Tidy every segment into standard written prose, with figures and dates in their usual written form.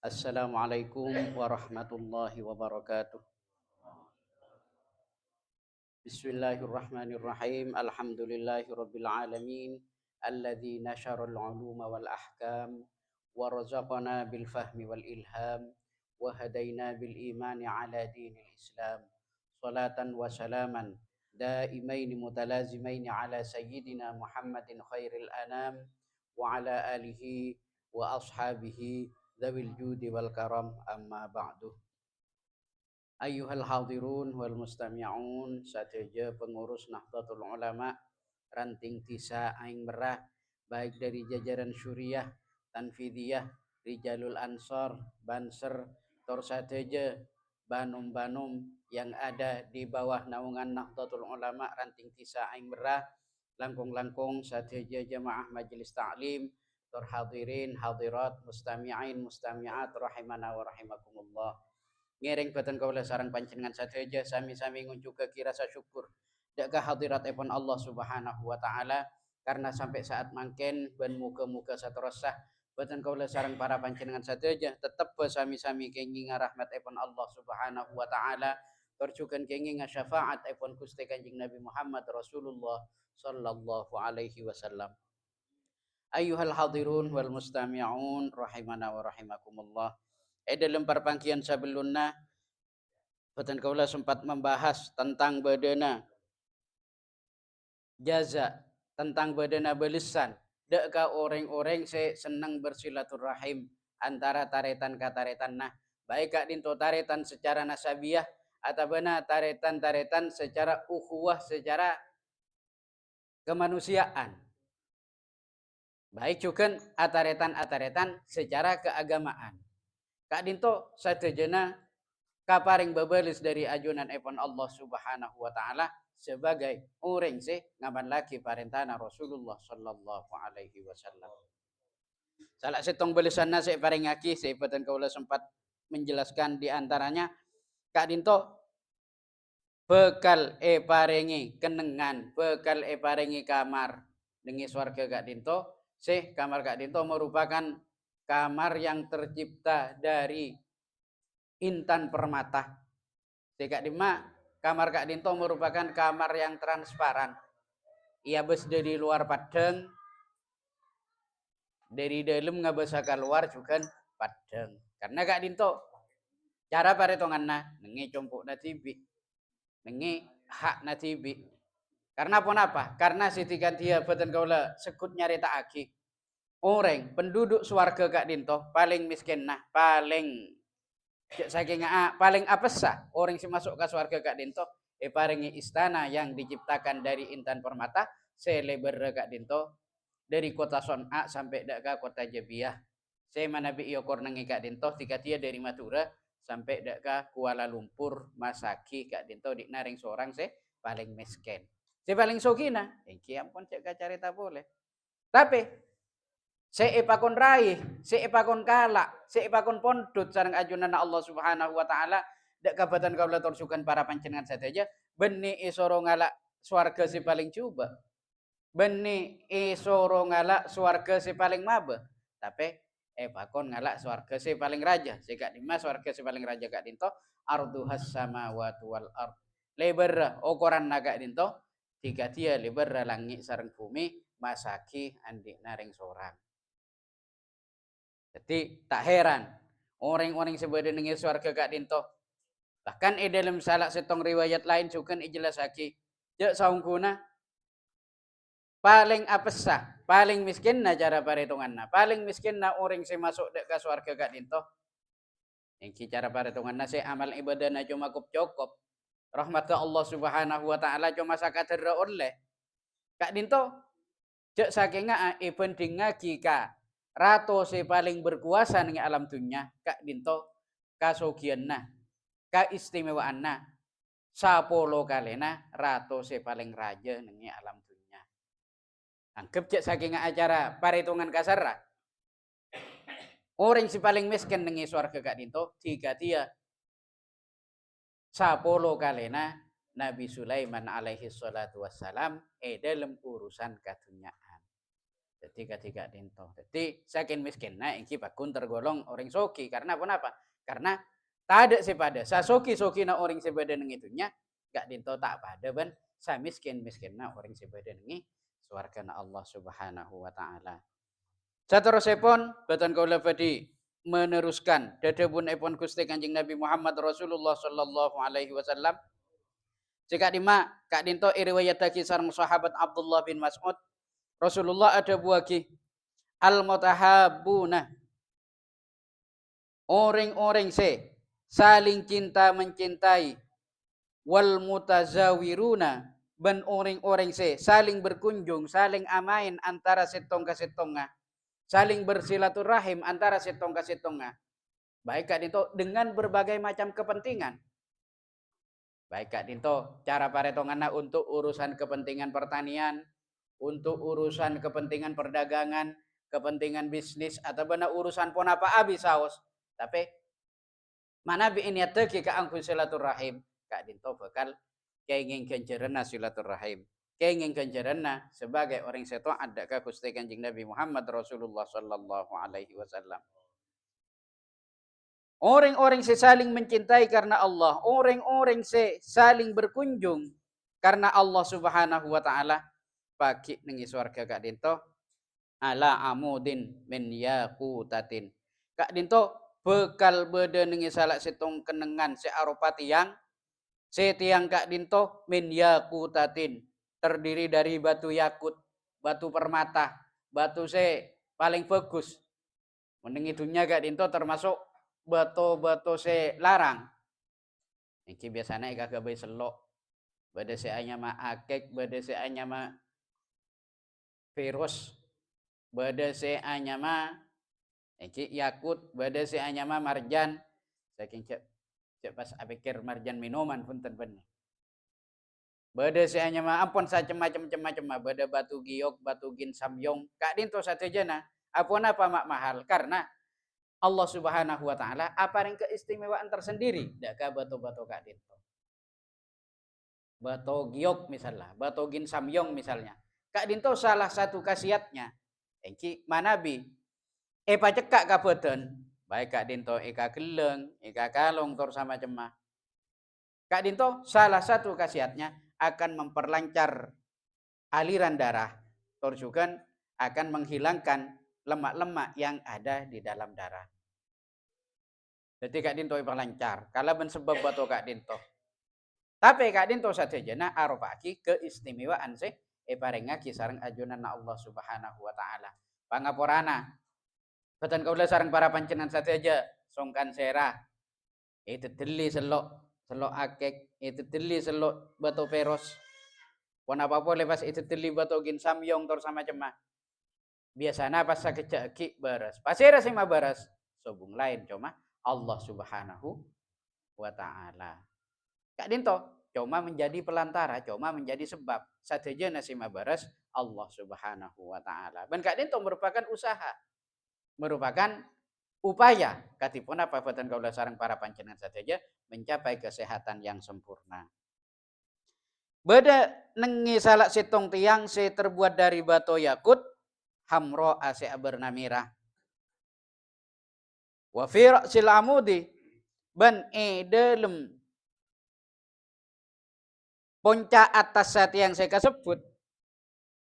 Assalamualaikum warahmatullahi wabarakatuh. Bismillahirrahmanirrahim. Alhamdulillahi rabbil alamin. Alladzi nasyara al-uluma wal ahkam wa razaqana bil fahmi wal ilham wa hadaina bil imani ala dinil islam. Salatan wa salaman daimain mutalazimain ala sayyidina Muhammadin khairil anam wa ala alihi wa ashabihi dzawil judi wal karam amma ba'du. Ayyuhal hadirun wal mustami'un, sateja pengurus Nahdlatul Ulama ranting tisa aing merah, baik dari jajaran Syuriah, Tanfidiyah, Rijalul Ansor, Banser, tor sateja banum-banum yang ada di bawah naungan Nahdlatul Ulama ranting tisa aing merah, langkung-langkung sateja jamaah majelis ta'lim, tor hadirin hadirat mustami'in mustami'at rahimana wa rahimakumullah. Ngiring batan kaula sareng panjenengan sadeja sami-sami ngunjuk ke rasa syukur dak hadirat epon Allah Subhanahu wa taala karena sampai saat mangken ben muga-muga saterusah batan kaula sareng para panjenengan sadeja tetep sami-sami kenging rahmat epon Allah Subhanahu wa taala terjukan kenging syafaat epon Gusti Kanjeng Nabi Muhammad Rasulullah sallallahu alaihi wasallam. Ayyuhal hadirun wal mustami'un rahimana wa rahimakumullah. Dalam perpangkian sebelumnya Batan kaula sempat membahas tentang badana jaza, tentang badana belisan. Deka orang-orang se senang bersilaturahim antara taretan ke taretan. Nah, baik kak dinto taretan secara nasabiah atau benar taretan-taretan secara ukhuwah, secara kemanusiaan. Baik juga ataretan-ataretan secara keagamaan. Kak dinto sadejana kaparing babalis dari ajunan epon Allah Subhanahu wa taala sebagai orang sih ngaban lagi parentana Rasulullah sallallahu alaihi wasallam. Salah setong balisanna saya paring aki saya patan kaula sempat menjelaskan di antaranya Kak Dinto bekal paringi kenengan, bekal paringi kamar dengi swarga Kak Dinto. Kamar Kak Dinto merupakan kamar yang tercipta dari intan permata. Kak Dima, kamar Kak Dinto merupakan kamar yang transparan. Ia bes dari luar padeng, dari dalam ngabesa keluar juga padeng. Karena Kak Dinto, cara paretonganna nengi compuk na tibi, nengi hak na tibi. Karena apa? Karena sitikan dia beten kaula sekut nyarita aki. Orang penduduk swarga Kak Dinto paling miskin nah, paling saking paling apesah orang si masuk ke swarga Kak Dinto paringi istana yang diciptakan dari intan permata selebar Kak Dinto dari kota Son'a sampai ke kota Jabiah. Saya manabi iokor nengi Kak Dinto tika dia dari Madura sampai ke Kuala Lumpur Masaki Kak Dinto di naring seorang saya paling miskin. Saya paling sogina, ampun cek carita boleh. Tapi seipakon raih, seipakon kalak, seipakon pondut sareng ajunan Allah Subhanahu wa taala dak kabatan kaula torsukan para panjenengan saja beni isoro ngalak swarga si paling coba. Beni isoro ngalak swarga si paling maba. Tapi pakon ngalak swarga si paling raja. Sikak dimas swarga si paling raja Kak Dinto arduhas samawati wal ard. Lebar ukuran naga Dinto tiga dia lebar langit sareng bumi masaki andi naring sorang. Jadi tak heran orang-orang sebadan dengan swarga Kak Dinto. Bahkan dalam salah setong riwayat lain juga ijelas lagi. Jak saungkuna paling apesah, paling miskin na cara perhitungan na. Paling miskin na orang si masuk ke swarga Kak Dinto. Yang cara perhitungan na si amal ibadah na cuma cukup. Rahmat Allah Subhanahu wa taala cuma sakadar oleh. Kak Dinto jak sakinga ibending ngagi ka rato si paling berkuasa ning alam dunia Kak Dinto kasugianna kaistimewaanna sapolo kalena rato si paling raja ning alam dunia. Anggap cek saking acara paritungan kasar orang si paling miskin ning swarga Kak Dinto tiga dia sapolo kalena Nabi Sulaiman alaihi salatu wassalam dalam urusan kadunyaan. Jadi ketika dinto. Jadi saking miskin nah iki bakun tergolong orang soki karena apa? Karena tak ada sepada sasoki na orang sepada neng itunya gak dinto tak pada ban sa miskin na orang sepada nengi suargana Allah Subhanahu wa taala. Saterusipun boten kula badhe meneruskan dadhawuhipun Gusti Kanjeng Nabi Muhammad Rasulullah sallallahu alaihi wasallam. Jika dima kak dinto iriwayatake sareng sahabat Abdullah bin Mas'ud, Rasulullah ada buagi al mutahabbuna orang-orang se saling cinta mencintai wal mutazawiruna ben orang-orang se saling berkunjung saling amain antara setong ke setonga saling bersilaturahim antara setong ke setonga baik kak dinto dengan berbagai macam kepentingan. Baik Kak Dinto, cara paretonganna untuk urusan kepentingan pertanian, untuk urusan kepentingan perdagangan, kepentingan bisnis, atau benar urusan pun apa abis saus. Tapi mana bi ini teki ka angkun silaturahim, Kak Dinto bakal keingin kencerena silaturahim. Keingin kencerena sebagai orang seto ada ka Gusti Kanjeng Nabi Muhammad Rasulullah sallallahu alaihi wasallam. Orang-orang saling mencintai karena Allah. Orang-orang saling berkunjung karena Allah Subhanahu wa taala. Pagi nengi swarga Kak Dinto ala amudin min yaqutatin. Kak Dinto bekal bede nengi salak setong kenengan arupa tiang tiang Kak Dinto min yaqutatin terdiri dari batu yakut, batu permata, batu paling bagus. Mending itunya Kak Dinto termasuk bato-bato se larang. Iki biasanya ika gabe selok. Bade se anya ma akek, bade se anya ma virus. Bade se anya ma iki yakut, bade se anya ma marjan. Saking cek pas pikir marjan minuman punten bener. Bade se anya ma ampun macam-macam bade batu giok, batu gin samyong. Kak dinto satu jana. Apun apa mak mahal karena Allah Subhanahu wa taala apa yang keistimewaan tersendiri dak ka bato-bato Kak Dinto. Bato giok misalnya, bato gin samyong misalnya. Kak Dinto salah satu khasiatnya engki manabi pacekak kaboten baik Kak Dinto eka geleng, eka kalong tor sama cemah. Kak Dinto salah satu khasiatnya akan memperlancar aliran darah tor juga akan menghilangkan lemak-lemak yang ada di dalam darah. Jadi Kak Dinto ipa lancar. Kalau ben sebab batu Kak Dinto. Tapi Kak Dinto sadayana arupaki keistimewaan sih parengake sareng ajunan Allah Subhanahu wa taala. Pangaporana. Boten kaula sareng para pancenan saja songkan serah. Itu deli selok akek, itu deli selok batu peros. Pon apa lepas itu deli batu gin samyong tor sama cemah. Biasanya pas sakejaki baras. Pasira sih mah baras. Sobung lain cuma Allah Subhanahu wa taala. Kak Dinto cuma menjadi pelantara, cuma menjadi sebab. Saja nasi mabaras Allah Subhanahu wa taala. Dan Kak Dinto merupakan usaha. Merupakan upaya katipun apa boten kaula sareng para panjenengan saja mencapai kesehatan yang sempurna. Beda nengi salak setong tiang terbuat dari batu yakut hamro ase bernamirah. Wa fi ra'sil amudi ban dalam puncak atas saat yang saya sebut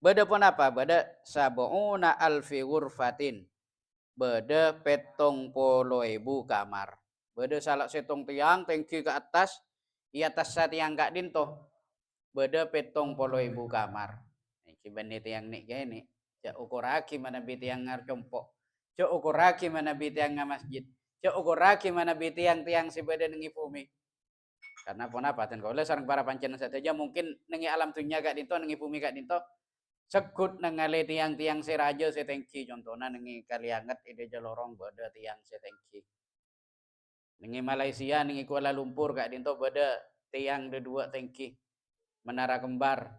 beda pun apa? Beda sab'una alfi ghurfatin. Beda petong polo ibu kamar. Beda salah setong tiang tinggi ke atas. I atas saat yang Kak Dinto. Beda petong polo ibu kamar. Iki bani tiang nik gini. Cak ukuraki mana biti yang ngarcompok. Cak ukuraki mana biti yang masjid. Cak ukuraki mana biti yang tiang si beda nengi bumi. Karena pun apa dan kalau sareng para pancenan saja mungkin nengi alam dunia Kak Dinto nengi bumi Kak Dinto sekut nengale tiang-tiang seraja setengki contohnya nengi Kalianget ide Jalorong beda tiang setengki nengi Malaysia nengi Kuala Lumpur Kak Dinto beda tiang de dua tengki Menara Kembar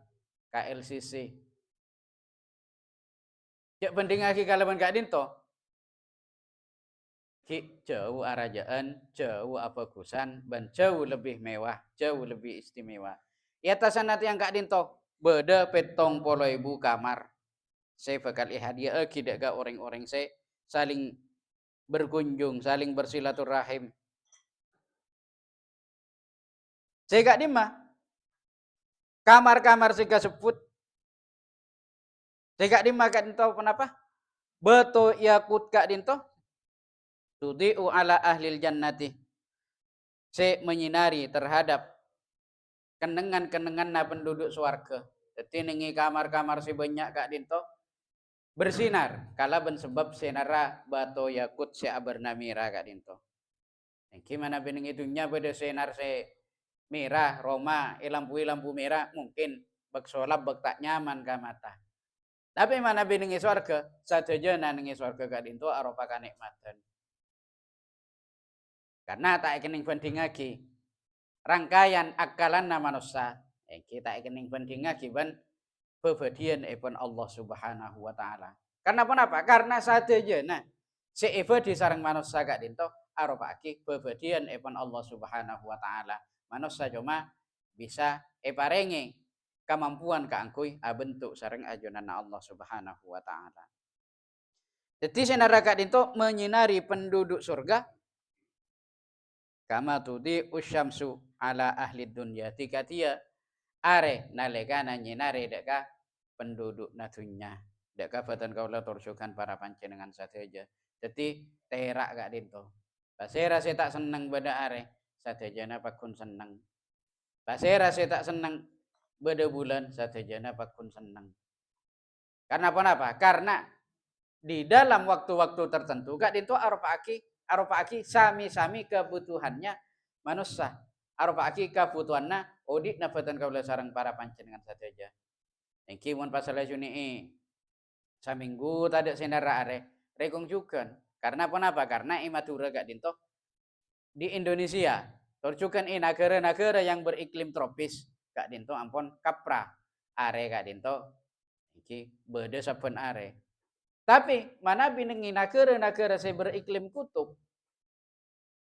KLCC cek penting lagi kalaban Kak Dinto jauh arajaan, jauh apagusan, dan jauh lebih mewah, jauh lebih istimewa. Ya tasan nanti yang Kak Dinto, beda petong polo ibu kamar. Saya bakal hadiah tidak ga orang-orang saya saling berkunjung, saling bersilaturahim. Saya gak dimah kamar-kamar saya sebut. Saya gak dimah kak dinto kenapa? Beto yakut kak dinto. Tudi'u ala ahlil jannati. Saya menyinari terhadap kenengan-kenengan na penduduk swarga. Jadi nengi kamar-kamar si banyak kak dinto bersinar. Kala ben sebab senara bato yakut si abernamira kak dinto. Gimana bening itunya pada senar se merah Roma, lampu merah mungkin bak solap bak tak nyaman ka mata. Tapi mana bening swarga saja nanengi swarga kak dinto aropa kanikmatan. Karena tak kening banding lagi rangkaian akalan nama manusia. Kita kening banding lagi ban bebadian ipun Allah Subhanahu wa taala. Karena apa? Karena saja nah si di sarang manusia kak dinto aropa aki bebadian ipun Allah Subhanahu wa taala. Manusia cuma bisa parengi kemampuan kaangkui bentuk sareng ajunan Allah Subhanahu wa taala. Jadi senara kak dinto menyinari penduduk surga kama tudi usyamsu ala ahli dunya tika tia are nalekana nyinare deka penduduk natunya deka batan kaula torsukan para panjenengan sateja jadi terak gak dinto basera saya tak seneng beda are satejana pakun seneng basera saya tak seneng beda bulan satejana pakun seneng karena apa? Karena di dalam waktu-waktu tertentu gak dinto aropa aki sami-sami kebutuhannya manusia aropa aki kebutuhannya odik nafatan kaula sareng para panjenengan sateja engki mun pasal juni saminggu tadi senara are rekong juga karena apa? Karena imatura gak dinto di Indonesia torjukan negara-negara yang beriklim tropis gak dinto ampun kapra are gak dinto iki beda saben are tapi mana binengi negara-negara saya beriklim kutub.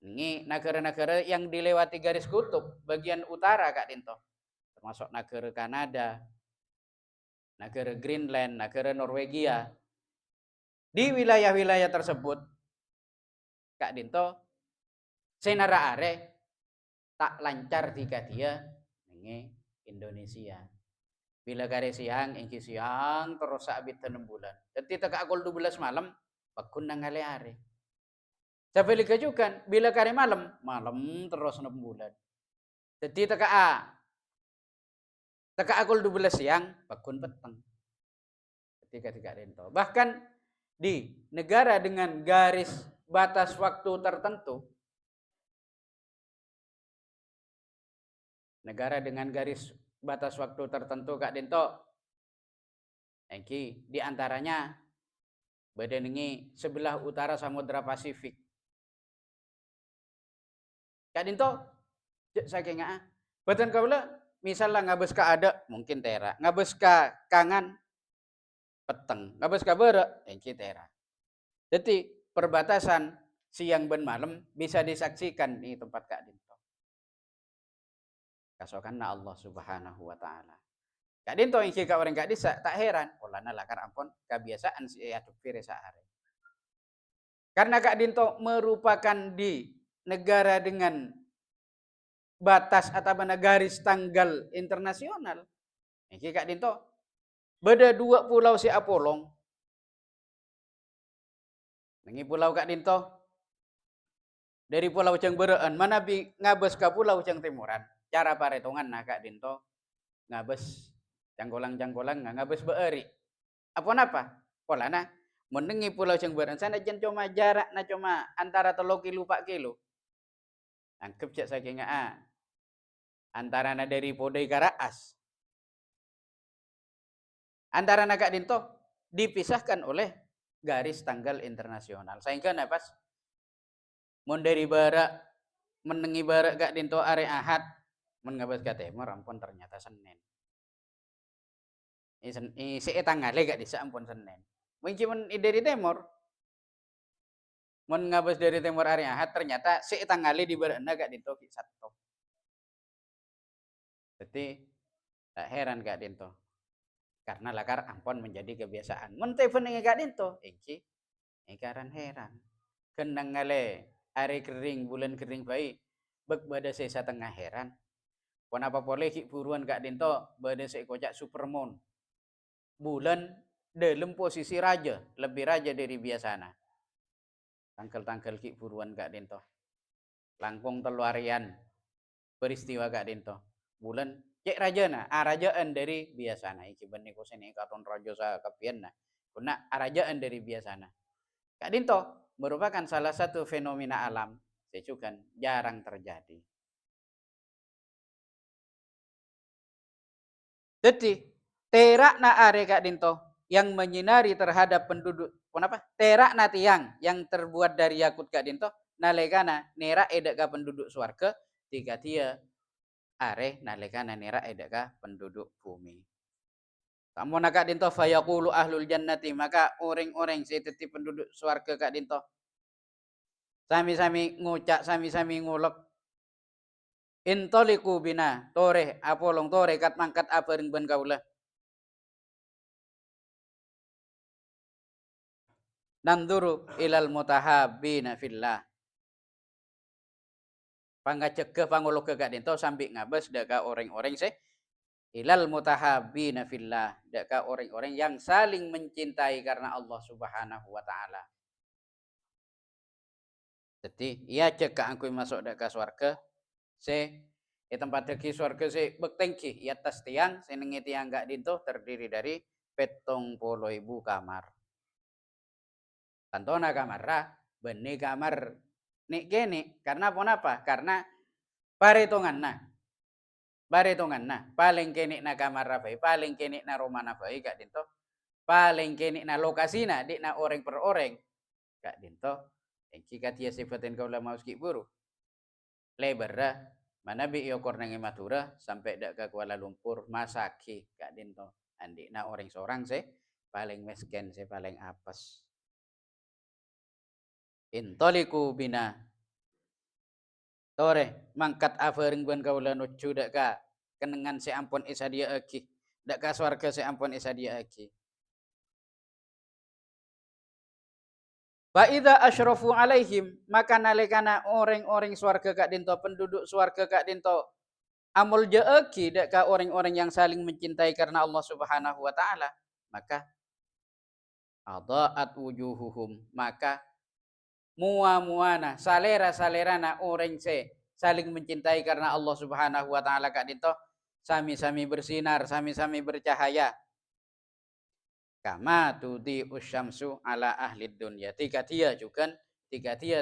Ini negara-negara yang dilewati garis kutub bagian utara Kak Dinto. Termasuk negara Kanada, negara Greenland, negara Norwegia. Di wilayah-wilayah tersebut Kak Dinto senara are tak lancar tiga dia ini Indonesia. Bila kare siang, engki siang terus sabit 6 bulan. Jadi teka akul 12 malam, bakun nang ngale are. Sampai juga bila kare malam terus 6 bulan. Jadi teka akul 12 siang, bakun peteng. Ketika rento. Bahkan di negara dengan garis batas waktu tertentu, negara dengan garis batas waktu tertentu Kak Dento, di antaranya badanengi sebelah utara Samudra Pasifik. Kak Dento, saking badan kaula misalnya ngabes ka ada mungkin tera, ngabes ka kangan peteng, ngabes ka bere engki tera. Jadi perbatasan siang ben malam bisa disaksikan di tempat Kak Dinto. Kasokan Allah Subhanahu wa taala. Kak Dinto engki ka orang Kak Disa tak heran, polana lakar ampun kebiasaan si atup pire sahare. Karena Kak Dinto merupakan di negara dengan batas atau garis tanggal internasional. Engki Kak Dinto beda 2 pulau si Apolong. Nengi pulau Kak Dinto dari pulau Ceng Bereen mana ngabes ke pulau Ceng Timuran. Cara paretongan nah Kak Dinto ngabes janggolang ngabes beeri. Apa? Polana menengi pulau Ceng Bereen sana jen cuma jarak na cuma antara 3 kilo 4 kilo. Angkep cak saking antara na dari Podai Karaas. Antara na Kak Dinto dipisahkan oleh garis tanggal internasional. Sehingga napas mun dari barak menengi barak Kak Dinto are Ahad mengabas ka Timur ampun ternyata Senin. Si tangale gak disa ampun Senin. Mungkin dari Timur mun ngabas dari Timur are Ahad ternyata si tangale di barana Kak Dinto ki Sabtu. Jadi tak heran Kak Dinto. Karena lakar ampon menjadi kebiasaan. Mun telepon ngegak dinto, iki ikaran heran. Kenang ngale hari kering, bulan kering baik. Bek bada saya setengah heran. Kenapa boleh ki buruan gak dinto, bada saya kocak supermoon. Bulan dalam posisi raja, lebih raja dari biasana. Tangkel-tangkel ki buruan gak dinto. Langkung teluarian peristiwa gak dinto. Bulan cek raja na, rajaan dari biasana. Iki benih kusini katon raja sa kapian na. Kuna rajaan dari biasana. Kak Dinto merupakan salah satu fenomena alam secukan jarang terjadi. Jadi terak na are Kak Dinto yang menyinari terhadap penduduk. Kenapa? Terak na tiang yang terbuat dari yakut Kak Dinto. Nalekana nera edek ka penduduk swarga. Tiga tia are nalekana nera edek ka penduduk bumi. Kamu nak Kak Dinto fayaqulu ahlul jannati, maka orang-orang seteti penduduk swarga Kak Dinto sami-sami ngucak, sami-sami ngulek. Intoliku bina, tore, apolong tore, kat mangkat aparing ben kaulah. Nanduru ilal mutahabbina fillah. Pangacek ke pangulok ke Kak Dinto sambil ngabas deka orang-orang se ilal mutahabbina fillah, deka orang-orang yang saling mencintai karena Allah Subhanahu wa taala. Jadi ia cek angkui masuk deka swarga se tempat deki swarga se bektengki i atas tiang senengi tiang Kak Dinto terdiri dari 70.000 kamar. Tantona kamar beni kamar nik geni karena apa? Karena paritungan paling kini na kamar rabai, paling kini na rumah nabai Kak Dinto, paling kini na lokasi na di na orang per orang Kak Dinto. Jika dia sifatin kau lama uski buru lebar mana bi yokor nangi Madura sampai dak ke Kuala Lumpur Masaki Kak Dinto. Andi na orang seorang se paling miskin se paling apes. Intoliku bina tore mangkat afaring ban kaula nuju dak ka kenengan se ampun isa dia agi dak ka swarga se ampun isa dia agi. Wa idza asyrafu alaihim, maka nalikana orang-orang swarga Kak Dinto, penduduk swarga Kak Dinto amul jaeki dak ka orang-orang yang saling mencintai karena Allah Subhanahu wa taala, maka adaat wujuhuhum, maka muana salera-salerana orang se saling mencintai karena Allah Subhanahu wa taala Kak Dinto sami-sami bersinar, sami-sami bercahaya. Kama tudi usyamsu ala ahli dunya. Tiga dia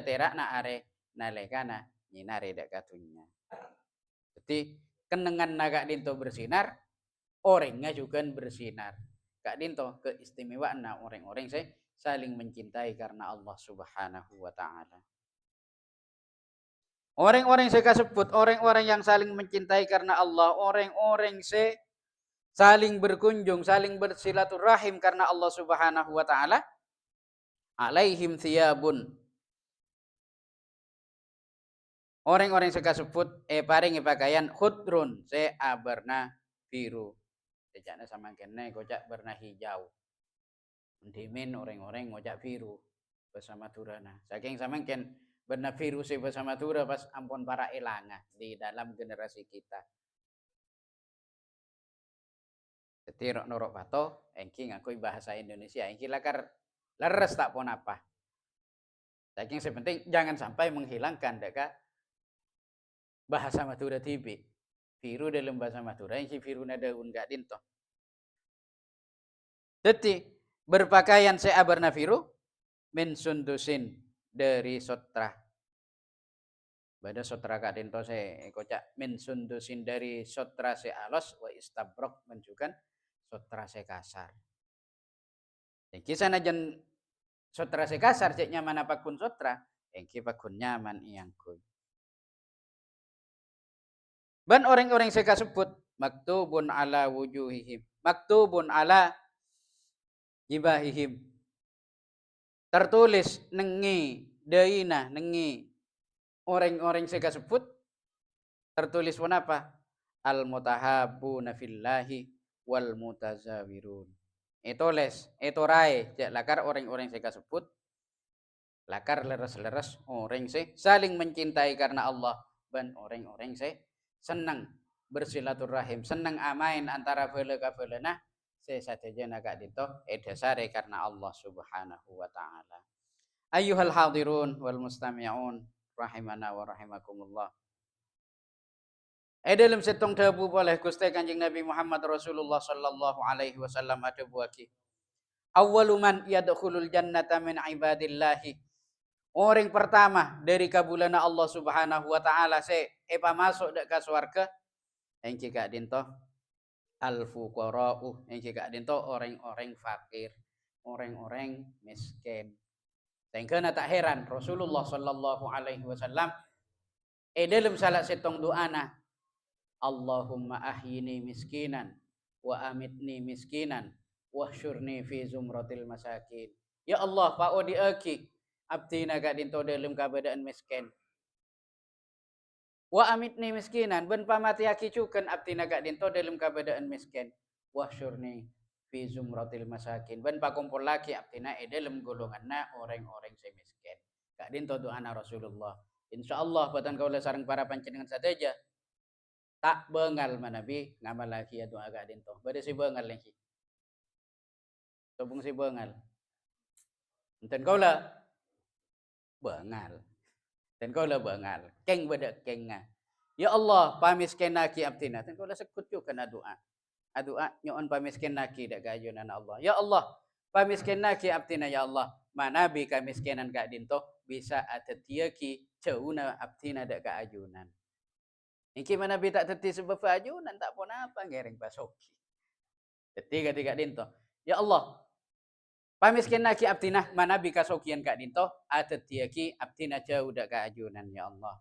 terak na are nalekana nyinare dak katunya. Jadi kenengan Kak Dinto bersinar, orangnya juga bersinar. Kak Dinto keistimewaan orang-orang saya saling mencintai karena Allah Subhanahu wa taala. Orang-orang saya sebut orang-orang yang saling mencintai karena Allah, orang-orang saya saling berkunjung, saling bersilaturahim karena Allah Subhanahu wa taala. Alaihim thiyabun. Orang-orang saya sebut paringi pakaian khudrun, se abarna biru. Sejakna sama kene kocak berna hijau. Dimin orang-orang ngocak biru bersama Turana. Saking sama ken berna biru se bersama Tura pas ampun para elanga di dalam generasi kita. Jadi rok norok pato, engki ngakui bahasa Indonesia, engki lakar leres tak pun apa. Saking sepenting jangan sampai menghilangkan deka bahasa Madura tibi. Biru dalam bahasa Madura, engki biru na daun Kak Dinto. Jadi berpakaian seabarna biru min sundusin dari sotra. Bada sotra Kak Dinto se kocak min sundusin dari sotra se alos wa istabrok menunjukkan sotra se kasar. Engki sana jen sotra se kasar cek nyaman apapun sotra, engki pakun nyaman iangkui. Ban orang-orang saya sebut maktubun ala wujuhihim, maktubun ala jibahihim. Tertulis nengi daina nengi orang-orang saya sebut tertulis pun apa? Al mutahabbuna fillahi wal mutazawirun. Itu les, itu rai, jak lakar orang-orang saya sebut, lakar leres-leres orang saya saling mencintai karena Allah dan orang-orang saya senang bersilaturahim, senang amain antara bela ka bela nah saya saja naga dito dasare karena Allah Subhanahu wa taala. Ayyuhal hadirun wal mustami'un rahimana wa rahimakumullah. Dalam setong dabu boleh Gusti Kanjeng Nabi Muhammad Rasulullah sallallahu alaihi wasallam ada buaki. Awwalu man yadkhulul jannata min ibadillahi. Orang pertama dari kabulana Allah Subhanahu wa taala epa masuk dek ke surga yang jika dinto al fuqara'u yang jika dinto orang-orang fakir, orang-orang miskin. Sehingga tak heran Rasulullah sallallahu alaihi wasallam dalam salah setong doana Allahumma ahyini miskinan wa amitni miskinan wahsyurni fi zumratil masakin. Ya Allah, paudi aki abdi naga dinto dalam keadaan miskin. Wa amitni miskinan ben pamati aki cukan abdi naga dinto dalam keadaan miskin. Wahsyurni fi zumratil masakin. Ben pakumpul lagi abdi na dalam golonganna orang-orang si miskin. Kak dinto doa Rasulullah. Insyaallah batan kaula sareng para panjenengan sadeja tak bengal manabi ngamal lagi ya doa gak dinto. Bade si bengal lagi. Tobong si bengal. Enten kaula bengal. Dan kaula bengal. Keng bade keng nga. Ya Allah, pamisken naki abtina. Dan kaula sekut juga na doa. Doa nyoon pamisken naki dak gayunan Allah. Ya Allah, pamisken naki abtina ya Allah. Manabi kamiskinan gak dinto bisa atetiaki jauna abtina dak gayunan. Iki mana bita teti sebab ajunan tak pun apa ngereng basoki. Ketiga dinto. Ya Allah. Pamiskin naki abtina mana bika sokian kak dinto atetiaki abtina jauh dak ka ajunan ya Allah.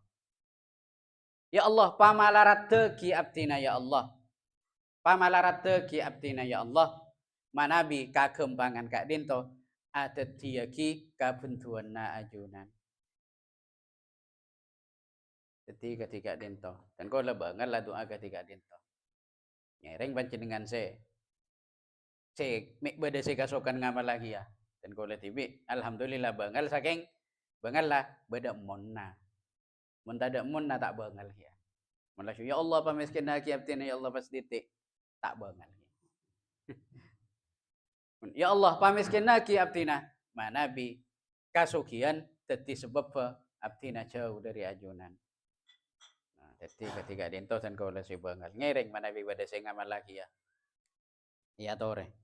Ya Allah pamalarat teki abtina ya Allah. Pamalarat teki abtina ya Allah. Manabi kakembangan kak dinto atetiaki kabentuan na ajunan. Ketiga dinto. Dan kau lebih banget lah doa ketiga dinto. Ngereng panjenengan se beda se kasokan ngamal lagi ya. Dan kau lihat tibi, alhamdulillah bangal saking bangal lah beda monna. Mun tada monna tak bangal ya. Malah ya Allah pamiskin lagi abtina ya Allah pas titik tak bangal. Ya Allah pamiskin lagi abtina manabi kasukian teti sebab abtina jauh dari ajunan. Jadi ketika dinto dan kau lesi bangal ngereng mana beda saya ngamal lagi ya. Iya tore.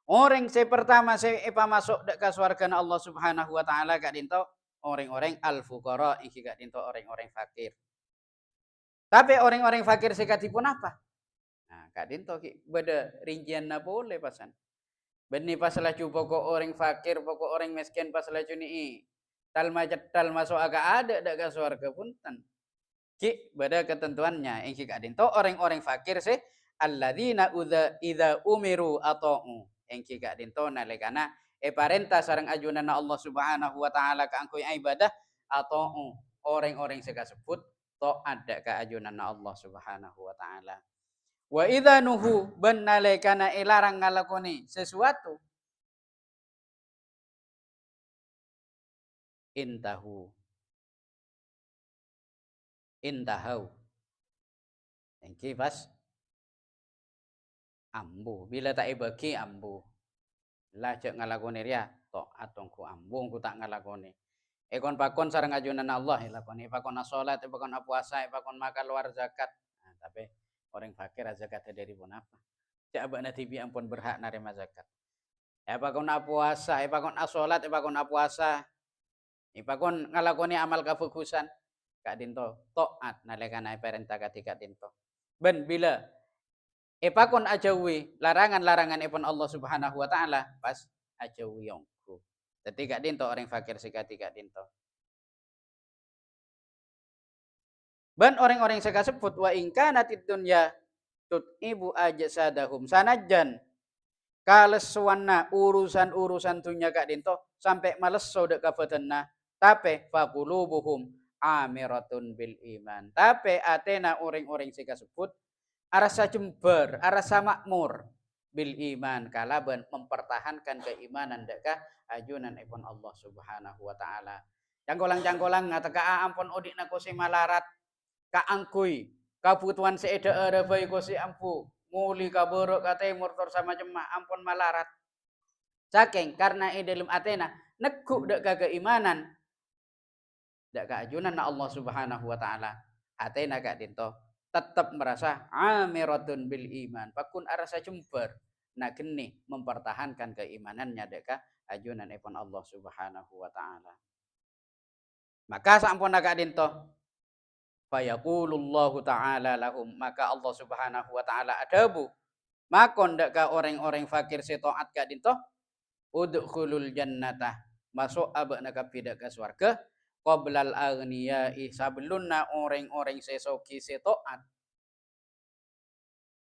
Orang saya pertama saya masuk ke surga Allah Subhanahu wa taala gak dinto orang-orang al fuqara iki gak dinto orang-orang fakir. Tapi orang-orang fakir sekatipun apa? Nah, gak dinto beda rincian na boleh pasan. Beni pas laju pokok orang fakir, pokok orang miskin pas laju ni tal masuk agak ada dak surga punten. Ki beda ketentuannya yang gak dinto orang-orang fakir se alladzina idza umiru ata'u engki gak dinto nalekana parenta sareng ajunan Allah Subhanahu wa taala ka angkoy ibadah atau orang-orang sekasebut taat ka ajunan Allah Subhanahu wa taala. Wa idza nuhu ben nalekana ilarang ngalakoni sesuatu intahau engki pas ambu bila tak ibagi ambu lah cek ngalakoni ria taat tongku ambung ku tak ngalakoni ekon pakon sareng ajunan Allah lakoni pakon salat pakon puasa pakon makan luar zakat nah, tapi orang fakir zakat dari pun apa cak abana tibi ampun berhak narima zakat pakon puasa pakon salat pakon puasa pakon ngalakoni amal kafukusan kak dinto taat nalekana perintah ketika dinto ben bila pakon ajawi larangan-larangan ipun Allah Subhanahu wa taala pas ajawi yongku. Jadi gak dinto orang fakir sikati gak dinto. Ban orang-orang seka sebut wa ingka natid dunya tutibu ajsadahum sanajan kalesuanna urusan-urusan dunya gak dinto sampai males dek kabadanna tapi faqulubuhum amiratun bil iman. Tapi atena orang-orang seka sebut arasa jember, arasa makmur bil iman kalaban mempertahankan keimanan deka ajunan ipun Allah Subhanahu wa taala. Cangkolang-cangkolang ngataka ampun odikna kosi malarat ka angkui kabutuhan seeda arafai kosi ampu muli kaborok ka timur tor sama jemah ampun malarat. Saking karena dalam Athena neguk dak keimanan dak keajunan na Allah Subhanahu wa taala. Athena gak dinto tetap merasa amiratun bil iman. Pakun arasa jember nah geni mempertahankan keimanannya dak keajunan ipun Allah Subhanahu wa taala. Maka sampun agak dinto fayaqulullahu ta'ala lahum maka Allah Subhanahu wa taala adabu makon dak ka orang-orang fakir setaat gak dinto udkhulul jannata masuk abakna ka pidak ka swarga qablal aghniyai sabelunna orang-orang sesoki setaat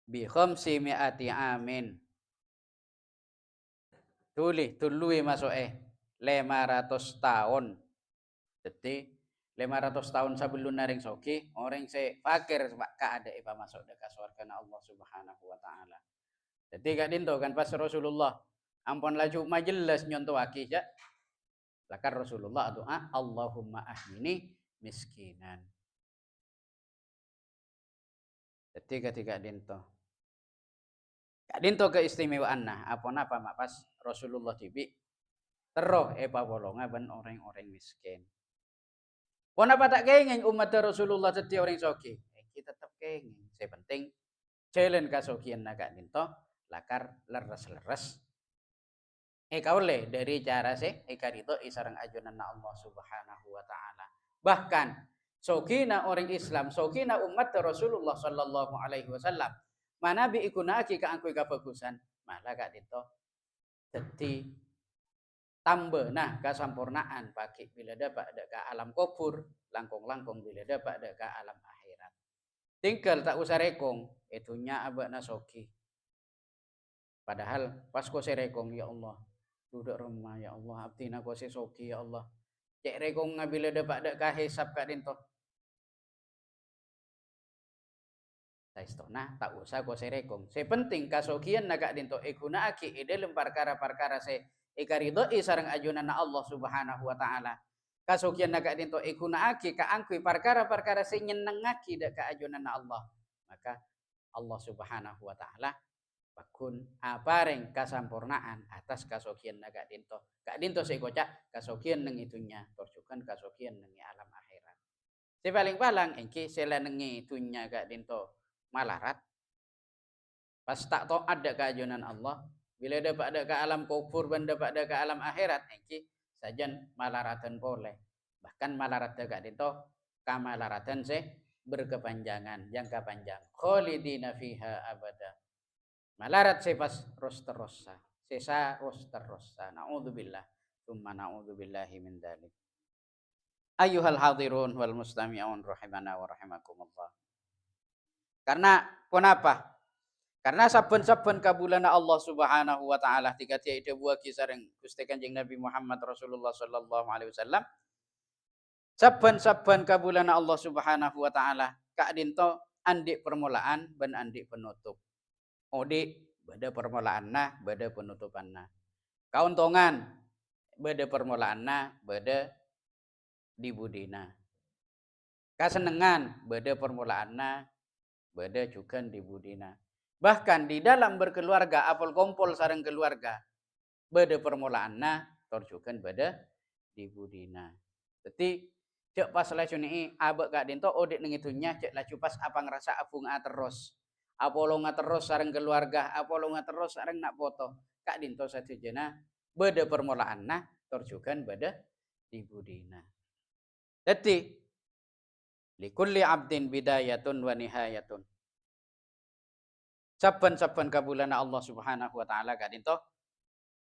bi khamsi mi'ati amin tului masuk 500 tahun. Jadi 500 tahun sebelum naring soki orang se fakir ka ada ipa masuk dekat surga Allah Subhanahu wa taala. Jadi gak dinto kan pas Rasulullah ampun laju majelis nyontoh aki ya. Lakar Rasulullah doa Allahumma ahnini miskinan. Jadi ketika dinto gak dinto keistimewaan nah apa mak pas Rasulullah tibi teroh epa bolonga ben orang-orang miskin. Kenapa tak kenging umat Rasulullah setiap orang soki? Kita tetap kenging. Saya penting jalan kasokian naga ninto lakar leres-leres. Kaule dari cara karito isarang ajunan Allah Subhanahu wa taala. Bahkan sokina orang Islam, sokina umat Rasulullah sallallahu alaihi wasallam. Mana bi ikunaki ka angkui kabagusan, malah gak dito. Jadi tambah nah kesampurnaan bagi bila dapat ke alam kubur langkung-langkung bila dapat ke alam akhirat tinggal tak usah rekong itunya abak nasoki padahal pas ko rekong ya Allah duduk rumah ya Allah abdina ko soki ya Allah cek rekong bila dapat ke hisab ka dinto nah tak usah ko rekong sepenting kasokian naga dinto guna aki dalam perkara-perkara ikaridoi sareng ajunan Allah Subhanahu wa taala. Kasukian naga dinto igunaake ka angkui perkara-perkara sing nyenengake dak ka ajunan Allah. Maka Allah Subhanahu wa taala bakun apareng kasampurnaan atas kasukian naga dinto. Kak dinto kocak kasukian neng itunya, torjukan kasukian neng alam akhirat. Si paling-paling engki sela neng itunya kak dinto malarat. Pas tak taat dak ka ajunan Allah, bila dapat ada ke alam kubur dan dapat ada ke alam akhirat iki sajan malaratan boleh. Bahkan malarat dekat itu kamalaratan berkepanjangan, jangka panjang. Khalidina fiha abada. Malarat pas rosterosa. Sesa rosterosa. Na'udzubillah. Tsumma na'udzubillahi min dzalik. Ayyuhal hadirun wal mustami'un rahimana wa rahimakumullah. Karena kenapa? Karena saben-saben kabulana Allah Subhanahu wa taala tiga tiada buah kisareng Gusti Kanjeng Nabi Muhammad Rasulullah sallallahu alaihi wasallam. Saben-saben kabulana Allah Subhanahu wa taala kak dinto andik permulaan ben andik penutup. Odi beda permulaanna beda penutupanna. Kauntongan beda permulaanna beda dibudina. Kasenengan beda permulaanna beda juga dibudina. Bahkan di dalam berkeluarga apel kompol sareng keluarga beda permulaanna torjukan beda dibudina. Jadi cek pas laju ini abek kak dinto odik nengitunya cek laju pas apa ngerasa abung terus apolo terus sareng keluarga apolo terus sareng nak foto kak dinto satu jena beda permulaanna torjukan beda dibudina. Jadi likulli abdin bidayatun wa nihayatun. Saben-saben kabulana Allah Subhanahu wa taala kan itu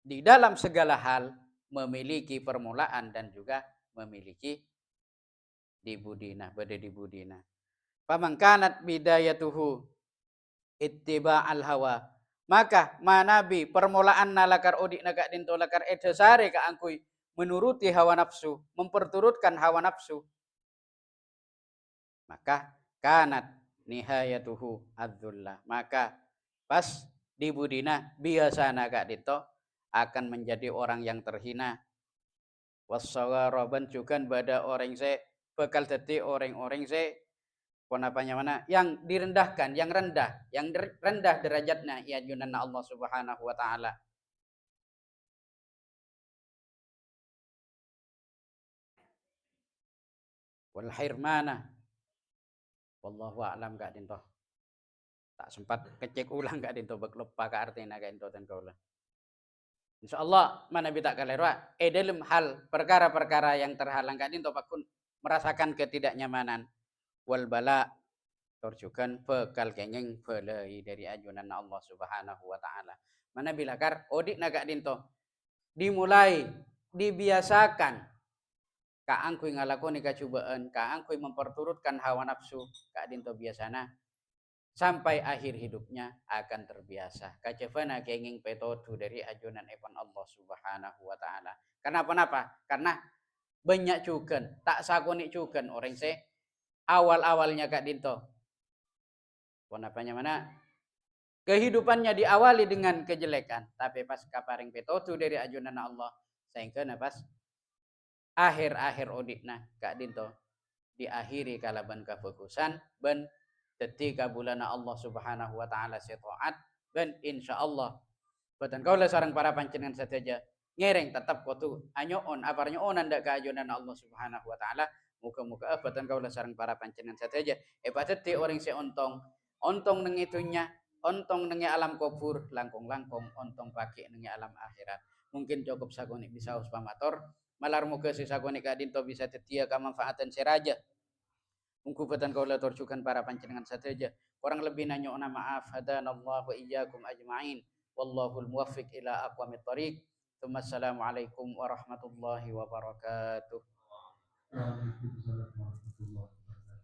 di dalam segala hal memiliki permulaan dan juga memiliki dibudina, beda dibudina. Pamangkanat bidayatuhu ittiba'al hawa. Maka manabi permulaan nalakar odik nagak dinto lakar edesare ka angkui menuruti hawa nafsu, memperturutkan hawa nafsu. Maka kanat nihayatuhu adzullah. Maka pas di budina biasana Kak Dito akan menjadi orang yang terhina. Wassawaraban juga pada orang se bakal jadi orang-orang se penapanya mana yang direndahkan, yang rendah derajatnya ya junanna Allah Subhanahu wa taala. Wal hirmana wallahu a'lam Kak Dinto. Tak sempat kecek ulang Kak Dinto bak lupa ka artina Kak Dinto dan kaula. Insyaallah mana bita kalerwa dalam hal perkara-perkara yang terhalang Kak Dinto pakun merasakan ketidaknyamanan wal bala torjukan bekal kengeng belai dari ajunan Allah Subhanahu wa taala. Mana bilakar odik na Kak Dinto dimulai dibiasakan kaang kuy ngalakoni kacubaan, kaang kuy memperturutkan hawa nafsu, Kak Dinto biasana sampai akhir hidupnya akan terbiasa. Kacefana kenging petodu dari ajunan evan Allah Subhanahu wa taala. Kenapa? Karena banyak juga tak sakoni juga orang se awal-awalnya Kak Dinto. Kenapanya mana? Kehidupannya diawali dengan kejelekan, tapi pas kaparing petodu dari ajunan Allah, sehingga pas akhir-akhir odikna Kak Dinto diakhiri kalaban kefokusan ben ketika bulan Allah Subhanahu wa taala setaat ben insyaallah batan kaula sareng para panjenengan sateja ngereng tetap kudu anyoon aparnya onan ndak kaajunan Allah Subhanahu wa taala muga-muga batan kaula sareng para panjenengan sateja patete orang se ontong nang itunya ontong nang alam kubur langkung-langkung ontong pagi nang alam akhirat mungkin cukup sagoni bisa us pamator malar muga si sagoni kadinto bisa tetia kamanfaatan seraja Ungkupatan kaula torjukan para panjenengan sateja. Kurang lebih nanya ona maaf. Hadanallah wa iyyakum ajma'in. Wallahul muwaffiq ila aqwamit thoriq. Assalamualaikum warahmatullahi wabarakatuh.